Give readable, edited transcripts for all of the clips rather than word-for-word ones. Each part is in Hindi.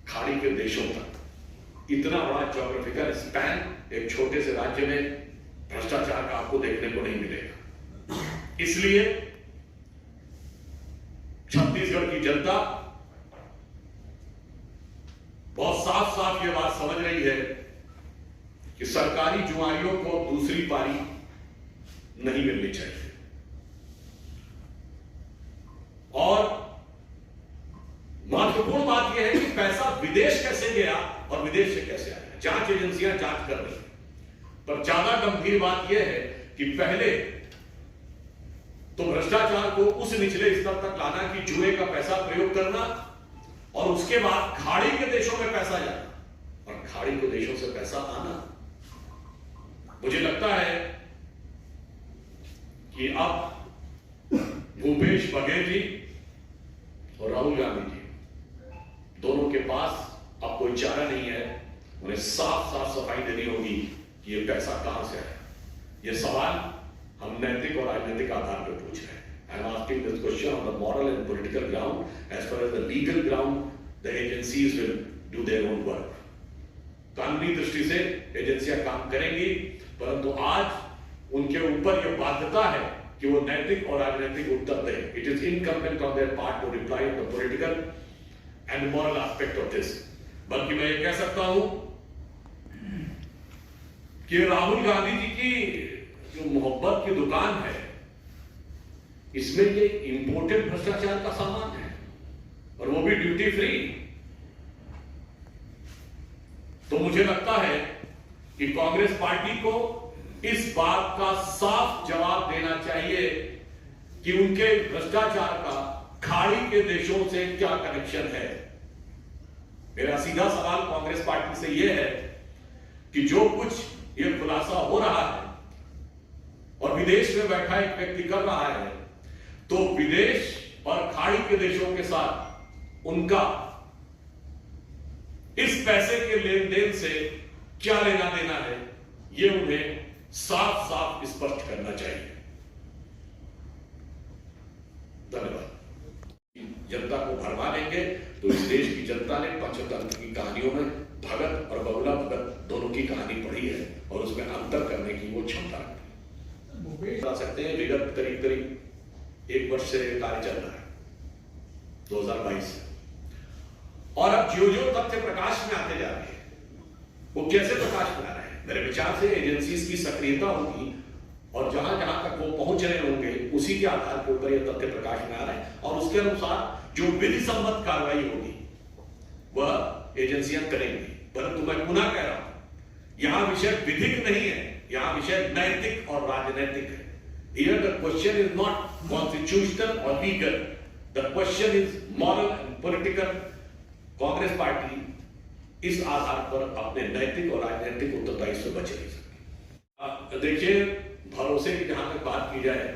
खाड़ी के देशों तक इतना बड़ा ज्योग्राफिकल स्पैन एक छोटे से राज्य में भ्रष्टाचार का आपको देखने को नहीं मिलेगा। इसलिए छत्तीसगढ़ की जनता बहुत साफ साफ ये बात समझ रही है कि सरकारी जुआरियों को दूसरी पारी नहीं मिलनी चाहिए। और महत्वपूर्ण बात यह है कि पैसा विदेश कैसे गया और विदेश से कैसे आया, जांच एजेंसियां जांच कर रही हैं। पर ज्यादा गंभीर बात यह है कि पहले तो भ्रष्टाचार को उस निचले स्तर तक लाना कि जुए का पैसा प्रयोग करना, और उसके बाद खाड़ी के देशों में पैसा जाना और खाड़ी के देशों से पैसा आना। मुझे लगता है कि अब भूपेश बघेल जी और राहुल गांधी जी दोनों के पास अब कोई चारा नहीं है। उन्हें साफ साफ सफाई देनी होगी कि ये पैसा कहां से आया। ये सवाल हम नैतिक और राजनीतिक आधार पर पूछ रहे हैं। I am asking this question on the moral and political ground. As far as the legal ground, the agencies will do their own work. कानूनी दृष्टि से एजेंसियां काम करेंगी, परंतु आज उनके ऊपर यह बाध्यता है कि वो नैतिक और राजनीतिक उत्तर दें। It is incumbent on their part to reply on the political and moral aspect of this. बल्कि मैं ये कह सकता हूं कि राहुल गांधी जी की जो मोहब्बत की दुकान है, इसमें ये इंपोर्टेड भ्रष्टाचार का सामान है और वो भी ड्यूटी फ्री। तो मुझे लगता है कि कांग्रेस पार्टी को इस बात का साफ जवाब देना चाहिए कि उनके भ्रष्टाचार का खाड़ी के देशों से क्या कनेक्शन है। मेरा सीधा सवाल कांग्रेस पार्टी से यह है कि जो कुछ यह खुलासा हो रहा है और विदेश में बैठा एक व्यक्ति कर रहा है, तो विदेश और खाड़ी के देशों के साथ उनका इस पैसे के लेन देन से क्या लेना देना है, यह उन्हें साफ साफ स्पष्ट करना चाहिए। धन्यवाद। जनता को भरमा देंगे तो इस देश की जनता ने पंचतंत्र की कहानियों में भगत और बगुला भगत दोनों की कहानी पढ़ी है और उसमें अंतर करने की वो क्षमता रखती है। बता सकते हैं विगत करीब करीब 1 वर्ष से कार्य चल रहा है 2022 से, और अब जो जो तथ्य प्रकाश में आते जा रहे हैं वो कैसे प्रकाश में आ रहे हैं। मेरे विचार से एजेंसीज की सक्रियता होगी और जहां जहां तक वो पहुंच रहे होंगे उसी के आधार के ऊपर ये तथ्य प्रकाश में आ रहे हैं और उसके अनुसार जो विधि सम्मत कार्रवाई होगी वह एजेंसियां करेंगी। परंतु मैं पुनः कह रहा हूं, यहां विषय विधिक नहीं है, यहां विषय नैतिक और राजनीतिक है। Here the question is not constitutional or legal. The question is moral and political. Congress party इस आधार पर अपने नैतिक और राजनीतिक उत्तरदायित्व से बच नहीं सकती। देखिए, भरोसे की जहां तक बात की जाए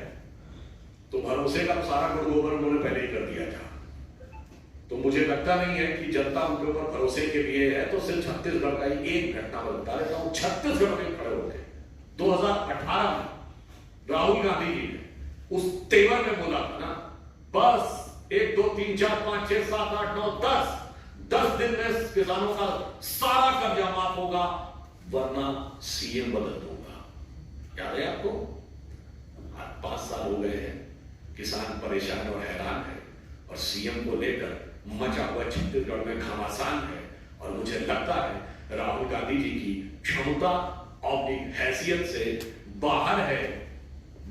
तो भरोसे का सारा गुण गोबर उन्होंने पहले ही कर दिया था। तो मुझे लगता नहीं है कि जनता उनके ऊपर भरोसे के लिए है। तो सिर्फ छत्तीसगढ़ का ही एक घटना मैं बता देता हूं। छत्तीसगढ़ में खड़े होकर 2018 में राहुल गांधी जी ने उस तेवर में बोला था ना, बस 1 2 3 4 5 6 7 8 9 10 दिन में किसानों का सारा कर्जा माफ होगा वरना सीएम बदल दूंगा। याद है आपको? 5 साल हो गए हैं, किसान परेशान और हैरान है और सीएम को लेकर मचा हुआ छत्तीसगढ़ में घमासान है। और मुझे लगता है राहुल गांधी जी की क्षमता और हैसियत से बाहर है।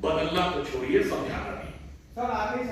बदलना तो छोड़िए, समझाना भी। सर आगे